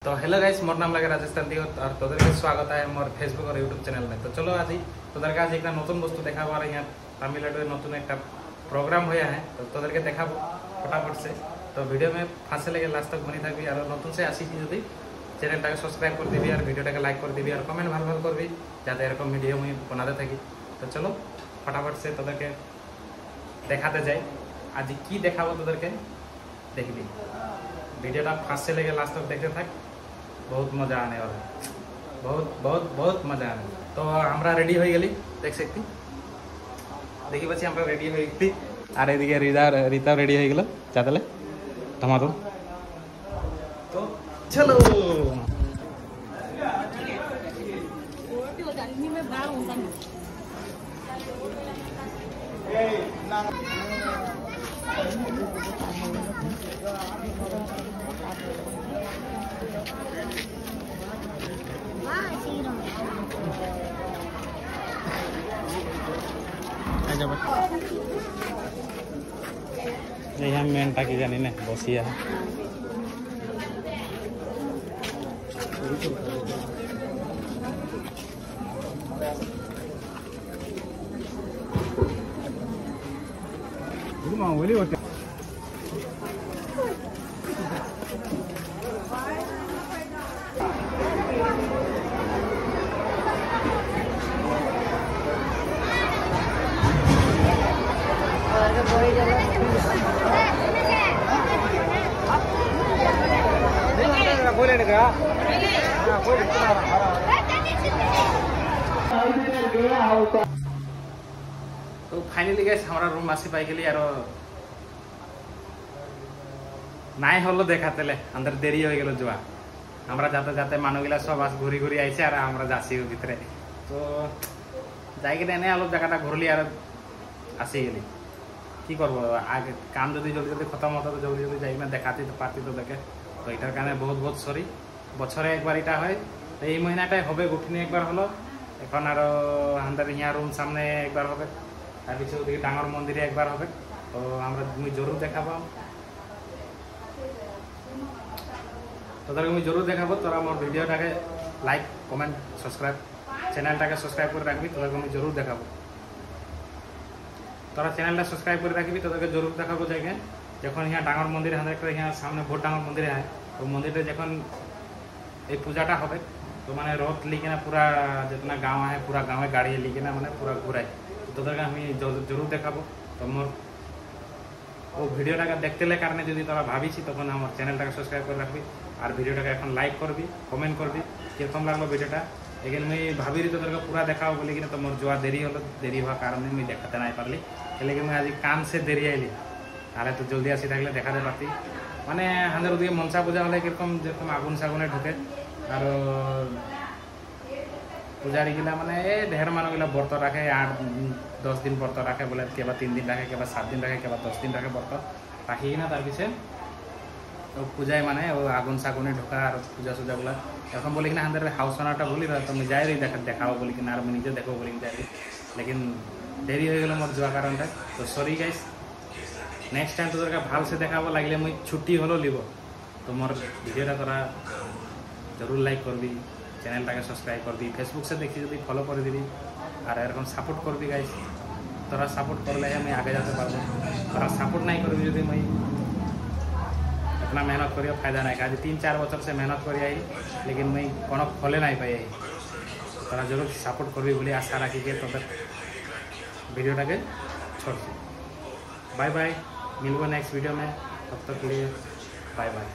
तो hello guys, मोर नाम लगे राजस्थान दियो और तोदेर स्वागत है मोर फेसबुक और यूट्यूब चैनल में। तो चलो आज तोदेर आज एक नतून वस्तु देखा यहाँ तमिलनाडु नतून एक प्रोग्राम हुआ है, तो तोदेर देखा फटाफट से। तो वीडियो में फांसे लगे लास्ट तक बनी थी और नतून से आसी जो चैनल सब्सक्राइब कर दी और वीडियो लाइक कर दी और कमेंट भाल भाल करबी जाते एरकम वीडियो मुझे बनाते थी। तो चलो फटाफट से तोदेर देखाते जाए आज की देखा तोदेर देखबी। वीडियोटा फास्ट से लेके लास्ट तक देखते थक, बहुत मजा आने वाला है, बहुत बहुत बहुत मजा आने। तो हमरा रेडी हो गई देख सकती देखी बच्चे हमरा रेडी हो गई और एदिके रीता रेडी हो गल चाहते टमाटो। तो चलो यहाँ मेन टाकी जानी ने बसिया तो फाइनली गाइस हमारा रूम आसी पाई गली और नाई हलो देखाते अंदर देरी हो गल जुआ हमरा जाते जाते मानो गिला सब आस घूरी घूरी आईसे और हमरा जासी भितरे। तो जाइए एने आलो जगह घुरली और आसी गली कि करब आगे काम जल्दी जल्दी जल्दी खत्म होता तो जल्दी जल्दी जाइए देखाती तो पाती तो देखे। तो इटार कारण बहुत बहुत सॉरी, बछरे एक बार इटा है तो ये महीनाटाई হবে गुठिनी एक बार हलो এখন আর আমাদের यहाँ रूम सामने एक बार হবে তার পিছে ওদিকে ডাঙর মন্দিরে একবার হবে। তো আমরা তুমি জরুর দেখাবো তোদেরকে আমি জরুর দেখাবো। তোরা আমার ভিডিওটাকে লাইক কমেন্ট সাবস্ক্রাইব চ্যানেলটাকে সাবস্ক্রাইব করে রাখবি, তোদেরকে আমি জরুর দেখাবো। তোরা চ্যানেলটা সাবস্ক্রাইব করে রাখবি, তোদেরকে জরুর দেখাবো জায়গায় যখন यहाँ ডাঙর মন্দির আমাদের यहाँ सामने बहुत डाঙর মন্দির है। तो मंदिर যখন এই পূজাটা হবে तो मैंने रथ लिखना पूरा जितना गाँव है पूरा गाँव गाड़ी लिखना मैंने पूरा घुराए तो हमें जरूर देखा। तो मोर वो भिडियोटा देखते कारण जो तोरा भावी तक हमारे चैनल सब्सक्राइब कर रखी और भिडियोटा एन लाइक करबी कमेंट करबी किरकम लगलो भिडियोटा। लेकिन मुझे भाभी तोर पूरा देखा बोलिकी तो मोर जो देरी हलो देरी हुआ कारण मुझे देखाते नहीं पार्ली लेकिन मुझे आज काम से देरी आईली ताले तो जल्दी आसी थकले देखाते पाती माने हांदर ओदिके मनसा पूजा हले किरकम जेरकम आगुन सागुने ढुके और पूजारी गिला माने ढेर मानो गिला व्रत रखे 8-10 दिन व्रत रखे बोले के 3 दिन रखे के 7 दिन रखे के 10 दिन रखे व्रत राखी ना तार पिछे तो पूजाए माने वो आगुन सागुने ढोका और पूजा सूजा बोला এখন बोली कि हांदर हाउस ओनरटा बोली तो मुझे जाए रही देखाओ बोली कि और मुझे देखो बोली जाए लेकिन देरी हो गल मोर जो कारण तो सॉरी गाइस। नेक्स्ट टाइम तोर भाल से देखा लगे मुझे छुट्टी हलो लिब तो मोर भिडियोटा तोरा जरूर लाइक करबी चैनलटाके सब्सक्राइब कर दी फेसबुक से देखी जो फॉलो कर दी और एरकम सपोर्ट करबी गाइस। तोरा सपोर्ट कर ले मैं आगे जाते पारबो, तोरा सपोर्ट नहीं करबी जो मैं इतना मेहनत करियो फायदा नहीं। आज 3-4 बছর से मेहनत करी आई लेकिन मैं कोनो फले नहीं पाई। तोरा जरूर सपोर्ट करबी बोली आशा राखी के तोर भिडियोटाके छोड़। बाय बाय, मिलबो नेक्स्ट वीडियो में, तब तक के लिए बाय बाय।